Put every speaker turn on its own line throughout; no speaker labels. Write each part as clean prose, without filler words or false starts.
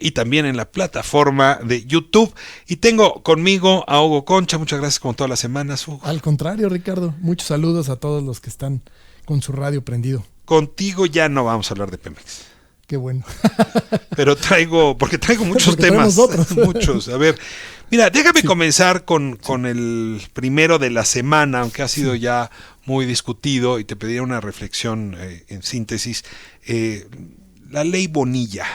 y también en la plataforma de YouTube. Y tengo conmigo a Hugo Concha. Muchas gracias como todas las semanas, Hugo.
Al contrario, Ricardo, muchos saludos a todos los que están con su radio prendido.
Contigo ya no vamos a hablar de Pemex.
Qué bueno.
Pero traigo muchos temas. Muchos. A ver, mira, déjame comenzar con el primero de la semana, aunque ha sido ya muy discutido, y te pediría una reflexión en síntesis. La ley Bonilla.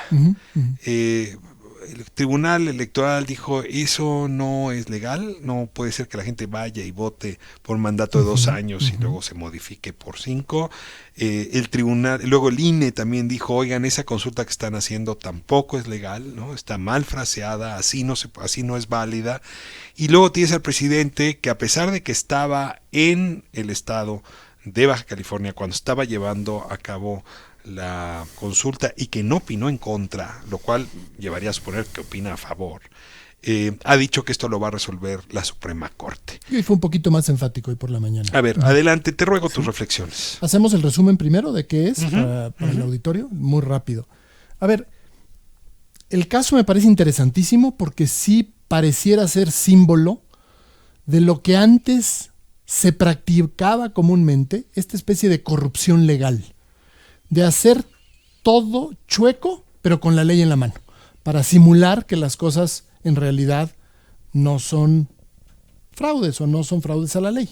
El Tribunal Electoral dijo, eso no es legal, no puede ser que la gente vaya y vote por mandato de 2 años y luego se modifique por 5. El tribunal, luego el INE también dijo, oigan, esa consulta que están haciendo tampoco es legal, ¿no? Está mal fraseada, así no es válida. Y luego tienes al presidente que, a pesar de que estaba en el estado de Baja California cuando estaba llevando a cabo la consulta y que no opinó en contra, lo cual llevaría a suponer que opina a favor, ha dicho que esto lo va a resolver la Suprema Corte.
Y fue un poquito más enfático hoy por la mañana.
A ver, adelante, te ruego tus reflexiones.
Hacemos el resumen primero de qué es para el auditorio, muy rápido. A ver, el caso me parece interesantísimo porque sí pareciera ser símbolo de lo que antes se practicaba comúnmente, esta especie de corrupción legal, de hacer todo chueco, pero con la ley en la mano, para simular que las cosas en realidad no son fraudes o no son fraudes a la ley.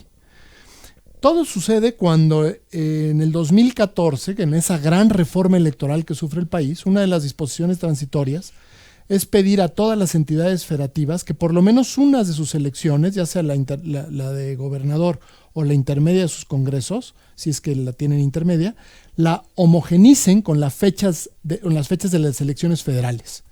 Todo sucede cuando en el 2014, que en esa gran reforma electoral que sufre el país, una de las disposiciones transitorias es pedir a todas las entidades federativas que por lo menos unas de sus elecciones, ya sea la de gobernador o la intermedia de sus congresos, si es que la tienen intermedia, la homogenicen con las fechas de las elecciones federales.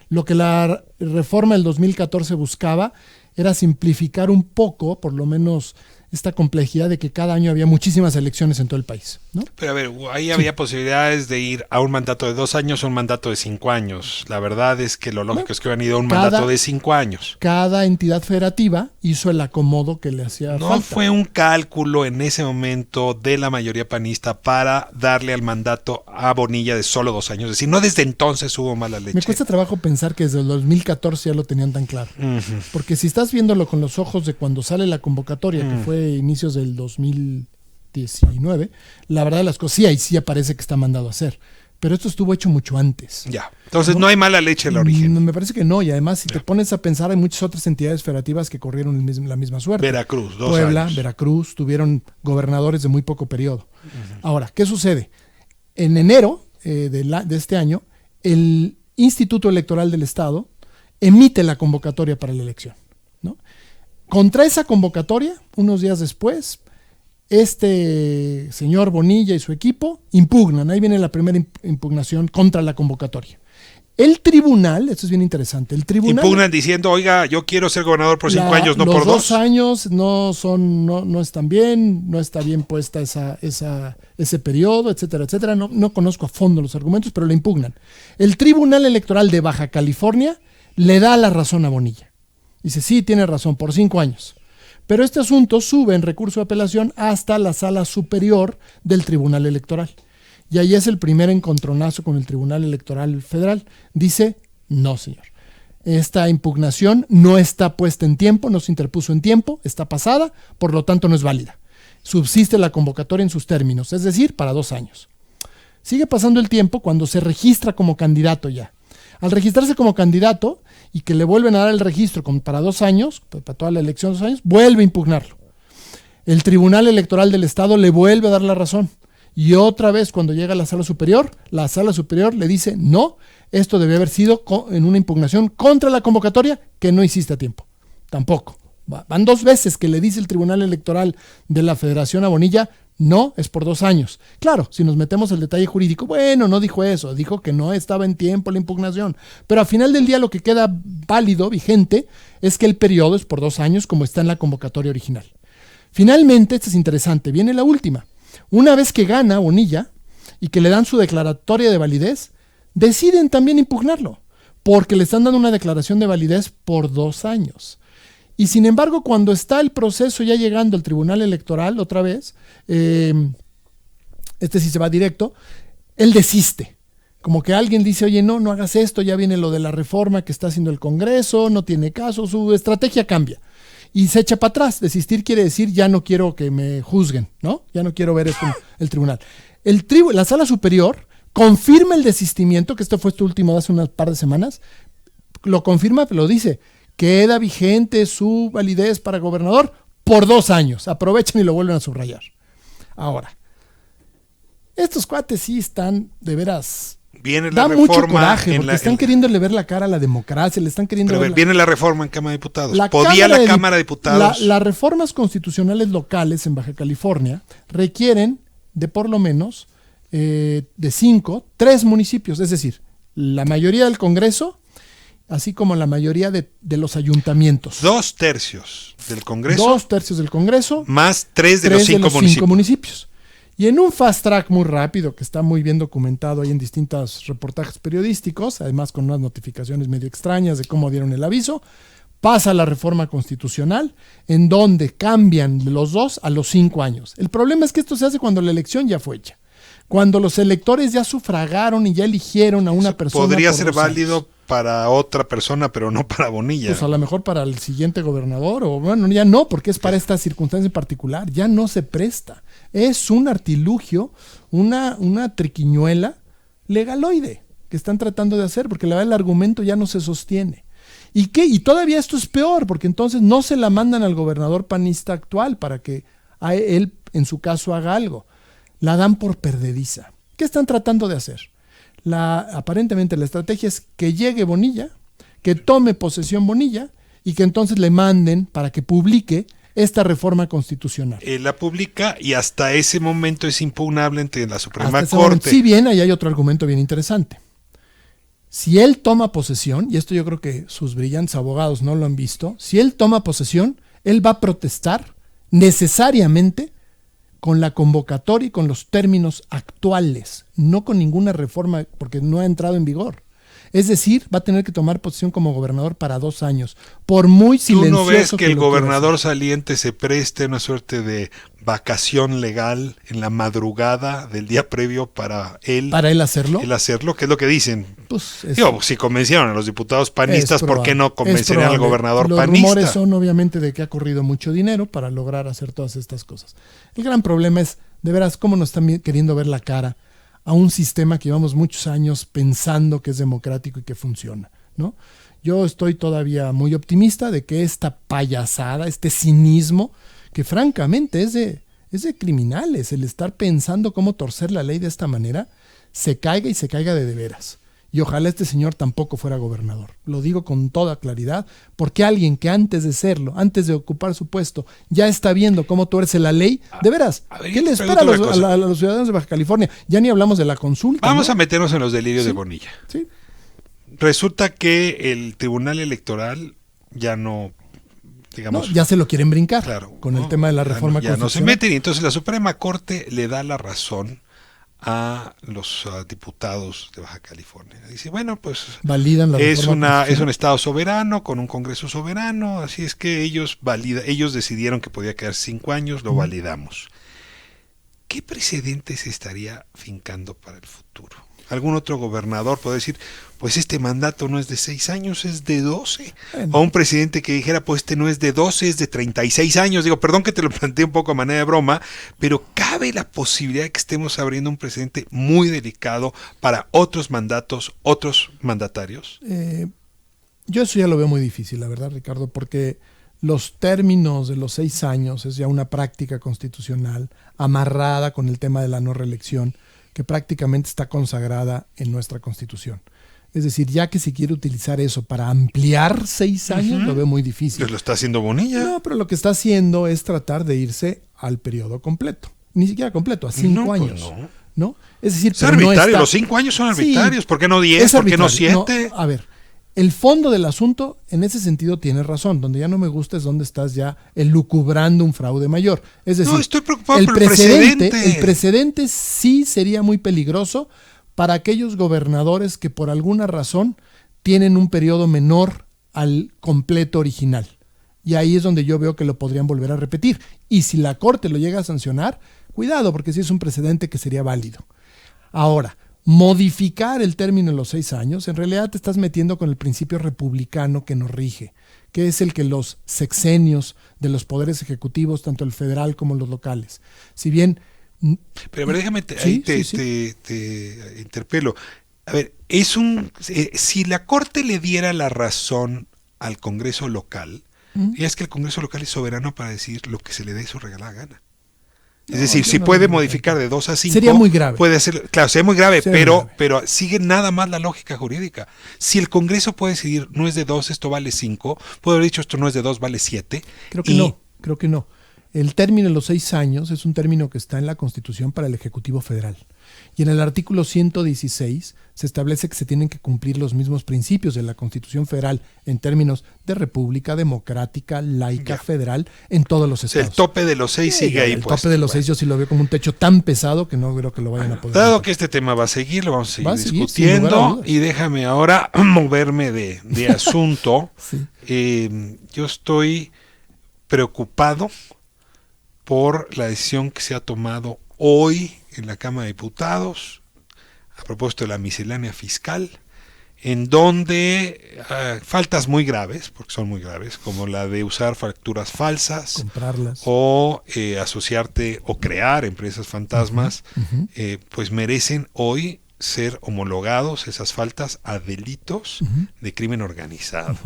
Lo que la reforma del 2014 buscaba era simplificar un poco, por lo menos, esta complejidad de que cada año había muchísimas elecciones en todo el país, ¿no?
Pero a ver, ahí había posibilidades de ir a un mandato de 2 años o un mandato de 5 años. La verdad es que lo lógico es que hubieran ido a un mandato de 5 años.
Cada entidad federativa hizo el acomodo que le hacía falta.
No fue un cálculo en ese momento de la mayoría panista para darle al mandato a Bonilla de solo 2 años. Es decir, no desde entonces hubo mala leche.
Me cuesta trabajo pensar que desde el 2014 ya lo tenían tan claro. Porque si estás viéndolo con los ojos de cuando sale la convocatoria, que fue inicios del 2019, la verdad de las cosas, sí, ahí sí aparece que está mandado a hacer. Pero esto estuvo hecho mucho antes.
Ya. Entonces no hay mala leche en el origen.
Me parece que no. Y además, si te pones a pensar, hay muchas otras entidades federativas que corrieron la misma suerte.
Veracruz, 2
Puebla,
años.
Veracruz, tuvieron gobernadores de muy poco periodo. Ahora, ¿qué sucede? En enero de este año, el Instituto Electoral del Estado emite la convocatoria para la elección, ¿no? Contra esa convocatoria, unos días después, este señor Bonilla y su equipo impugnan. Ahí viene la primera impugnación contra la convocatoria. El tribunal, esto es bien interesante, el tribunal...
Impugnan diciendo, oiga, yo quiero ser gobernador por 5 años, no por 2.
Los 2 años no están bien, no está bien puesta ese periodo, etcétera, etcétera. No conozco a fondo los argumentos, pero lo impugnan. El Tribunal Electoral de Baja California le da la razón a Bonilla. Dice, sí, tiene razón, por 5 años. Pero este asunto sube en recurso de apelación hasta la sala superior del Tribunal Electoral. Y ahí es el primer encontronazo con el Tribunal Electoral Federal. Dice, no, señor. Esta impugnación no está puesta en tiempo, no se interpuso en tiempo, está pasada, por lo tanto no es válida. Subsiste la convocatoria en sus términos, es decir, para 2 años. Sigue pasando el tiempo cuando se registra como candidato ya. Al registrarse como candidato y que le vuelven a dar el registro como para 2 años, para toda la elección de 2 años, vuelve a impugnarlo. El Tribunal Electoral del Estado le vuelve a dar la razón. Y otra vez cuando llega a la sala superior le dice, no, esto debe haber sido en una impugnación contra la convocatoria que no hiciste a tiempo. Tampoco. Van 2 veces que le dice el Tribunal Electoral de la Federación a Bonilla, no, es por 2 años. Claro, si nos metemos el detalle jurídico, bueno, no dijo eso, dijo que no estaba en tiempo la impugnación. Pero al final del día lo que queda válido, vigente, es que el periodo es por 2 años como está en la convocatoria original. Finalmente, esto es interesante, viene la última. Una vez que gana Bonilla y que le dan su declaratoria de validez, deciden también impugnarlo, porque le están dando una declaración de validez por 2 años. Y sin embargo, cuando está el proceso ya llegando al Tribunal Electoral otra vez, este sí se va directo, él desiste. Como que alguien dice, oye, no hagas esto, ya viene lo de la reforma que está haciendo el Congreso, no tiene caso, su estrategia cambia. Y se echa para atrás. Desistir quiere decir, ya no quiero que me juzguen, ¿no? Ya no quiero ver esto en el tribunal. La Sala Superior confirma el desistimiento, que esto fue último de hace unas par de semanas, lo confirma, lo dice, queda vigente su validez para gobernador por 2 años. Aprovechan y lo vuelven a subrayar. Ahora, estos cuates sí están, de veras...
Viene la
da
reforma
mucho coraje, porque están queriéndole ver la cara a la democracia, le están queriendo ver
viene la reforma en Cámara de Diputados.
¿Podía
la Cámara de Diputados?
Las reformas constitucionales locales en Baja California requieren de por lo menos de 3 municipios, es decir, la mayoría del Congreso, así como la mayoría de los ayuntamientos.
2/3 del Congreso.
2/3 del Congreso.
Más 3 de los 5
municipios. Y en un fast track muy rápido, que está muy bien documentado ahí en distintos reportajes periodísticos, además con unas notificaciones medio extrañas de cómo dieron el aviso, pasa la reforma constitucional, en donde cambian los 2 a los 5 años. El problema es que esto se hace cuando la elección ya fue hecha. Cuando los electores ya sufragaron y ya eligieron a una persona.
Podría ser válido para otra persona, pero no para Bonilla.
Pues a lo mejor para el siguiente gobernador, o bueno, ya no, porque es para esta circunstancia en particular, ya no se presta. Es un artilugio, una triquiñuela legaloide que están tratando de hacer, porque la verdad el argumento ya no se sostiene. Y todavía esto es peor, porque entonces no se la mandan al gobernador panista actual para que a él, en su caso, haga algo. La dan por perdediza. ¿Qué están tratando de hacer? Aparentemente la estrategia es que llegue Bonilla, que tome posesión Bonilla y que entonces le manden para que publique esta reforma constitucional.
La publica y hasta ese momento es impugnable ante la Suprema Corte.
Si bien, ahí hay otro argumento bien interesante. Si él toma posesión, y esto yo creo que sus brillantes abogados no lo han visto, si él toma posesión, él va a protestar necesariamente con la convocatoria y con los términos actuales, no con ninguna reforma, porque no ha entrado en vigor. Es decir, va a tener que tomar posesión como gobernador para 2 años, por muy silencioso.
¿Tú no ves que el gobernador saliente se preste una suerte de vacación legal en la madrugada del día previo para él?
¿Para él hacerlo?
Él hacerlo, ¿qué es lo que dicen?
Pues
si convencieron a los diputados panistas, ¿por qué no convencerían al gobernador panista?
Los rumores son obviamente de que ha corrido mucho dinero para lograr hacer todas estas cosas. El gran problema es, de veras, cómo nos están queriendo ver la cara a un sistema que llevamos muchos años pensando que es democrático y que funciona, ¿no? Yo estoy todavía muy optimista de que esta payasada, este cinismo, que francamente es de criminales, el estar pensando cómo torcer la ley de esta manera, se caiga y se caiga de veras. Y ojalá este señor tampoco fuera gobernador. Lo digo con toda claridad, porque alguien que antes de serlo, antes de ocupar su puesto, ya está viendo cómo tuerce la ley, de veras, ¿qué le espera a los ciudadanos de Baja California? Ya ni hablamos de la consulta.
Vamos a meternos en los delirios de Bonilla.
Sí.
Resulta que el Tribunal Electoral ya no, digamos...
No, ya se lo quieren brincar,
claro,
con el tema de la reforma
constitucional. Ya no se meten, y entonces la Suprema Corte le da la razón a los diputados de Baja California. Dice, bueno, pues
validan la
es un estado soberano con un Congreso soberano, así es que ellos decidieron que podía quedar 5 años, lo validamos. ¿Qué precedente se estaría fincando para el futuro? ¿Algún otro gobernador puede decir, pues este mandato no es de 6 años, es de 12? Bueno. O un presidente que dijera, pues este no es de 12, es de 36 años. Digo, perdón que te lo planteé un poco a manera de broma, pero cabe la posibilidad de que estemos abriendo un precedente muy delicado para otros mandatos, otros mandatarios.
Yo eso ya lo veo muy difícil, la verdad, Ricardo, porque los términos de los 6 años es ya una práctica constitucional amarrada con el tema de la no reelección, que prácticamente está consagrada en nuestra Constitución. Es decir, ya que se quiere utilizar eso para ampliar 6 años, lo veo muy difícil.
Pues lo está haciendo Bonilla.
No, pero lo que está haciendo es tratar de irse al periodo completo. Ni siquiera completo, a 5 años. Pues no. Es decir,
es arbitrario, los 5 años son arbitrarios. Sí, ¿por qué no 10? ¿Por qué no 7?
No, a ver, el fondo del asunto, en ese sentido, tiene razón. Donde ya no me gusta es donde estás ya elucubrando un fraude mayor. Es decir,
no, estoy preocupado por el precedente.
El precedente sí sería muy peligroso para aquellos gobernadores que por alguna razón tienen un periodo menor al completo original. Y ahí es donde yo veo que lo podrían volver a repetir. Y si la Corte lo llega a sancionar, cuidado, porque sí es un precedente que sería válido. Ahora, modificar el término en los 6 años, en realidad te estás metiendo con el principio republicano que nos rige, que es el que los sexenios de los poderes ejecutivos, tanto el federal como los locales, si bien...
Pero a ver, déjame, te interpelo. A ver, si la Corte le diera la razón al Congreso local, es que el Congreso local es soberano para decir lo que se le dé su regalada gana. Es decir, si puede modificar de 2 a 5,
sería muy grave.
Puede hacer, claro, sería muy grave,
Sería
pero,
muy grave.
pero sigue nada más la lógica jurídica. Si el Congreso puede decidir, no es de 2, esto vale 5, puede haber dicho esto no es de 2, vale 7.
Creo que no. El término de los 6 años es un término que está en la Constitución para el Ejecutivo Federal. Y en el artículo 116 se establece que se tienen que cumplir los mismos principios de la Constitución Federal en términos de república democrática, laica, federal, en todos los estados.
El tope de los 6 sigue ahí.
El tope de los 6 yo sí lo veo como un techo tan pesado que no creo que lo vayan a poder.
Dado que este tema va a seguir, lo vamos a seguir
Va a seguir,
discutiendo.
sin lugar a dudas.
Y déjame ahora moverme de asunto.
Sí.
Yo estoy preocupado por la decisión que se ha tomado hoy en la Cámara de Diputados a propósito de la miscelánea fiscal, en donde faltas muy graves, porque son muy graves, como la de usar facturas falsas,
comprarlas
o asociarte o crear empresas fantasmas, pues merecen hoy ser homologados esas faltas a delitos de crimen organizado.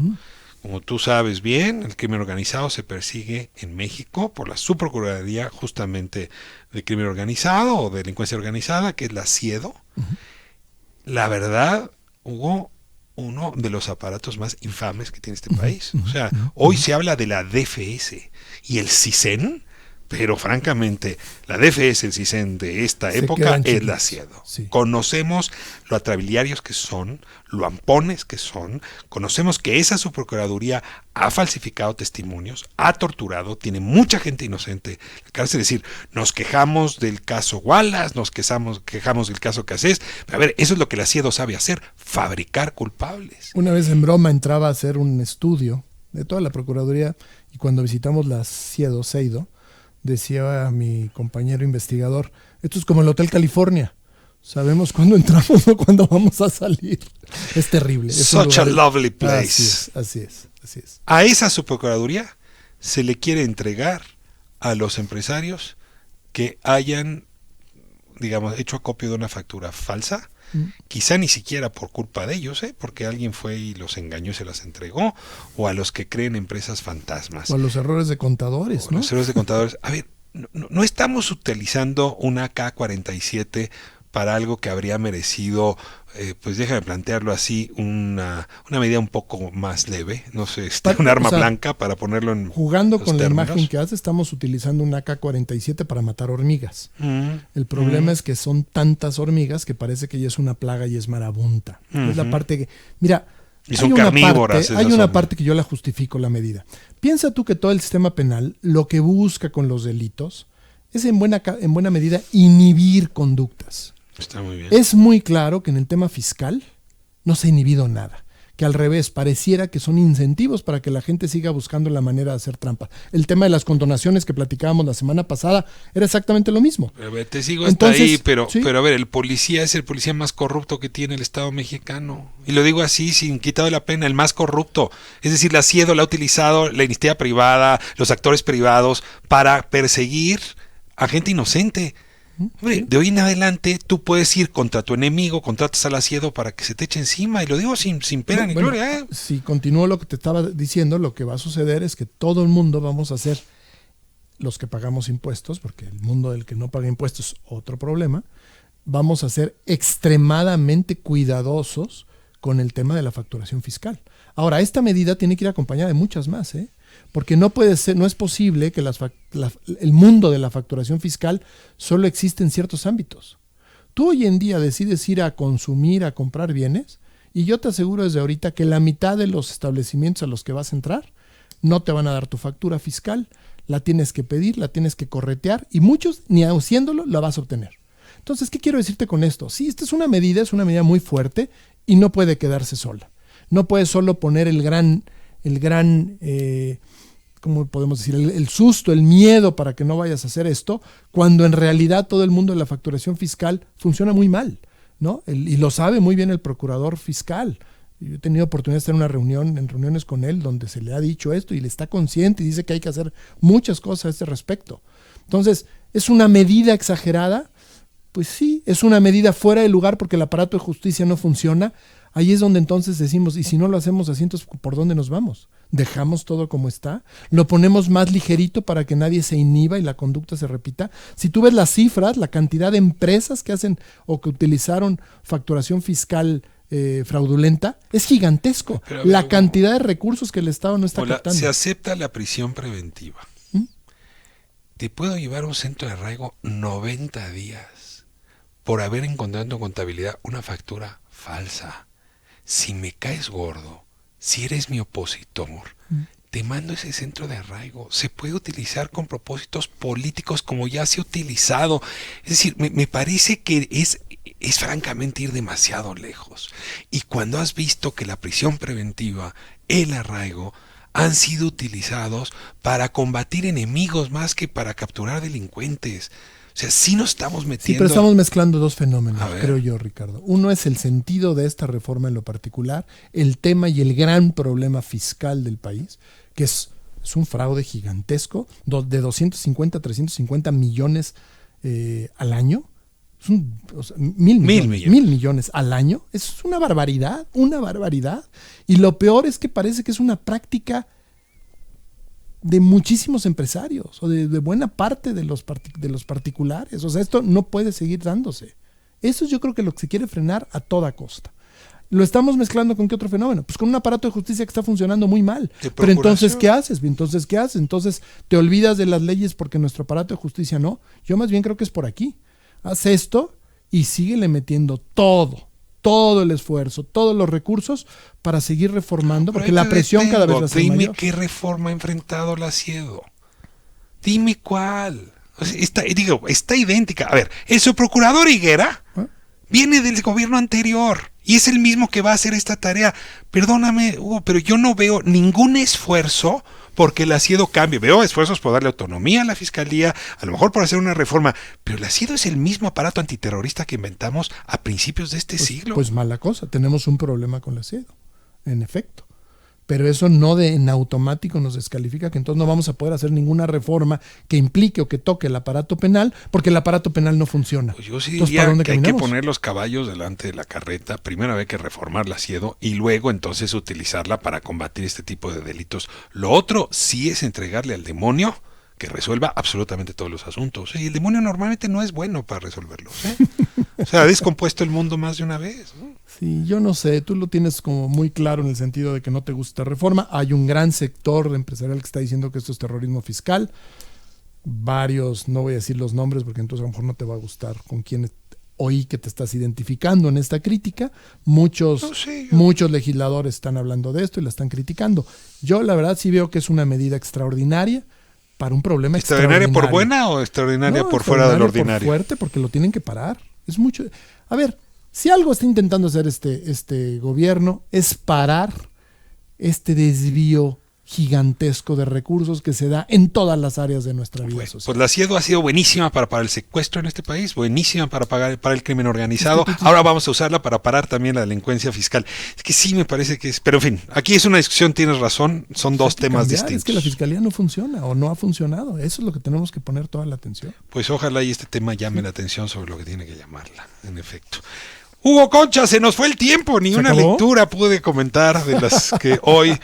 Como tú sabes bien, el crimen organizado se persigue en México por la Subprocuraduría justamente de Crimen Organizado o de Delincuencia Organizada, que es la CIEDO. La verdad, hubo uno de los aparatos más infames que tiene este país. O sea, hoy se habla de la DFS y el CISEN, pero francamente, la DFS, el CISEN de esta época es la CIEDO. Sí. Conocemos lo atrabiliarios que son, lo ampones que son, conocemos que esa subprocuraduría ha falsificado testimonios, ha torturado, tiene mucha gente inocente en la cárcel. Es decir, nos quejamos del caso Wallace, nos quejamos del caso Cassés, pero a ver, eso es lo que la CIEDO sabe hacer, fabricar culpables.
Una vez en broma entraba a hacer un estudio de toda la procuraduría y cuando visitamos la CIEDO, decía a mi compañero investigador, esto es como el Hotel California. Sabemos cuándo entramos o cuándo vamos a salir. Es terrible. Es
Such a lovely place.
Así es.
A esa subprocuraduría se le quiere entregar a los empresarios que hayan, digamos, hecho acopio de una factura falsa, quizá ni siquiera por culpa de ellos, porque alguien fue y los engañó y se las entregó, o a los que creen empresas fantasmas.
O a los errores de contadores, ¿no?
Los errores de contadores. A ver, no estamos utilizando una K-47 para algo que habría merecido, pues déjame plantearlo así, una medida un poco más leve, no sé, un arma blanca para ponerlo en
jugando con la imagen que hace, estamos utilizando una AK-47 para matar hormigas. El problema es que son tantas hormigas que parece que ya es una plaga y es marabunta. Es la parte que, mira,
y son carnívoras.
Hay una parte que yo la justifico la medida. Piensa tú que todo el sistema penal lo que busca con los delitos es en buena medida inhibir conductas.
Está muy bien.
Es muy claro que en el tema fiscal no se ha inhibido nada, que al revés, pareciera que son incentivos para que la gente siga buscando la manera de hacer trampa. El tema de las condonaciones que platicábamos la semana pasada era exactamente lo mismo.
A ver, te sigo hasta ahí, pero a ver, el policía es el policía más corrupto que tiene el Estado mexicano. Y lo digo así, sin quitado de la pena, el más corrupto. Es decir, la CIEDO la ha utilizado, la iniciativa privada, los actores privados, para perseguir a gente inocente. Hombre, de hoy en adelante tú puedes ir contra tu enemigo, contratas a la CIEDO para que se te eche encima, y lo digo sin pena ni gloria.
Si continúo lo que te estaba diciendo, lo que va a suceder es que todo el mundo vamos a ser los que pagamos impuestos, porque el mundo del que no paga impuestos es otro problema, vamos a ser extremadamente cuidadosos con el tema de la facturación fiscal. Ahora, esta medida tiene que ir acompañada de muchas más, porque no es posible que el mundo de la facturación fiscal solo existe en ciertos ámbitos. Tú hoy en día decides ir a consumir, a comprar bienes, y yo te aseguro desde ahorita que la mitad de los establecimientos a los que vas a entrar no te van a dar tu factura fiscal, la tienes que pedir, la tienes que corretear, y muchos, ni haciéndolo, la vas a obtener. Entonces, ¿qué quiero decirte con esto? Sí, esta es una medida muy fuerte y no puede quedarse sola. No puedes solo poner el gran ¿cómo podemos decir? El susto, el miedo para que no vayas a hacer esto, cuando en realidad todo el mundo de la facturación fiscal funciona muy mal. ¿no? Y lo sabe muy bien el procurador fiscal. Yo he tenido oportunidad de estar en reuniones con él donde se le ha dicho esto y le está consciente y dice que hay que hacer muchas cosas a este respecto. Entonces, ¿es una medida exagerada? Pues sí, es una medida fuera de lugar porque el aparato de justicia no funciona. Ahí es donde entonces decimos, y si no lo hacemos así, entonces ¿por dónde nos vamos? ¿Dejamos todo como está? ¿Lo ponemos más ligerito para que nadie se inhiba y la conducta se repita? Si tú ves las cifras, la cantidad de empresas que hacen o que utilizaron facturación fiscal fraudulenta, es gigantesco.
Pero,
la cantidad de recursos que el Estado no está captando.
Se acepta la prisión preventiva. Te puedo llevar a un centro de arraigo 90 días por haber encontrado en tu contabilidad una factura falsa. Si me caes gordo, si eres mi opositor, te mando ese centro de arraigo. Se puede utilizar con propósitos políticos como ya se ha utilizado. Es decir, me parece que es francamente ir demasiado lejos. Y cuando has visto que la prisión preventiva, el arraigo, han sido utilizados para combatir enemigos más que para capturar delincuentes. O sea, sí nos estamos metiendo...
Sí, pero estamos mezclando dos fenómenos, creo yo, Ricardo. Uno es el sentido de esta reforma en lo particular, el tema y el gran problema fiscal del país, que es un fraude gigantesco de 250 a 350 millones al año. Es mil millones al año. Es una barbaridad, una barbaridad. Y lo peor es que parece que es una práctica de muchísimos empresarios o de buena parte de los particulares. O sea, esto no puede seguir dándose. Eso yo creo que lo que se quiere frenar a toda costa. ¿Lo estamos mezclando con qué otro fenómeno? Pues con un aparato de justicia que está funcionando muy mal. Pero entonces, ¿qué haces? Entonces, ¿te olvidas de las leyes porque nuestro aparato de justicia no? Yo más bien creo que es por aquí. Haz esto y síguele metiendo todo el esfuerzo, todos los recursos para seguir reformando, porque la presión cada vez va a ser mayor.
Dime qué reforma ha enfrentado la Siedo. Dime cuál. O sea, está idéntica. A ver, el subprocurador Higuera viene del gobierno anterior y es el mismo que va a hacer esta tarea. Perdóname, Hugo, pero yo no veo ningún esfuerzo porque el Siedo cambie. Veo esfuerzos por darle autonomía a la Fiscalía, a lo mejor por hacer una reforma, pero el Siedo es el mismo aparato antiterrorista que inventamos a principios de este siglo.
Pues mala cosa, tenemos un problema con el Siedo, en efecto. Pero eso no en automático nos descalifica que entonces no vamos a poder hacer ninguna reforma que implique o que toque el aparato penal, porque el aparato penal no funciona.
Pues yo sí diría que hay que poner los caballos delante de la carreta. Primero hay que reformar la Siedo y luego entonces utilizarla para combatir este tipo de delitos. Lo otro sí es entregarle al demonio que resuelva absolutamente todos los asuntos. Y el demonio normalmente no es bueno para resolverlos. O sea, ha descompuesto el mundo más de una vez, ¿no?
Sí, yo no sé, tú lo tienes como muy claro en el sentido de que no te gusta esta reforma. Hay un gran sector empresarial que está diciendo que esto es terrorismo fiscal. Varios, no voy a decir los nombres porque entonces a lo mejor no te va a gustar con quién oí que te estás identificando en esta crítica. Muchos legisladores están hablando de esto y la están criticando. Yo la verdad sí veo que es una medida extraordinaria para un problema extraordinario.
¿Extraordinaria por buena o extraordinaria por fuera del ordinario?
Por fuerte, porque lo tienen que parar. Es mucho. A ver, si algo está intentando hacer este gobierno es parar este desvío gigantesco de recursos que se da en todas las áreas de nuestra vida social.
Pues la Siedo ha sido buenísima para parar el secuestro en este país, buenísima para para el crimen organizado. Ahora vamos a usarla para parar también la delincuencia fiscal. Es que sí me parece que es, pero en fin, aquí es una discusión, tienes razón, son dos temas distintos.
Es que la fiscalía no funciona o no ha funcionado, eso es lo que tenemos que poner toda la atención.
Pues ojalá y este tema llame la atención sobre lo que tiene que llamarla, en efecto. Hugo Concha, se nos fue el tiempo, ni una lectura pude comentar de las que hoy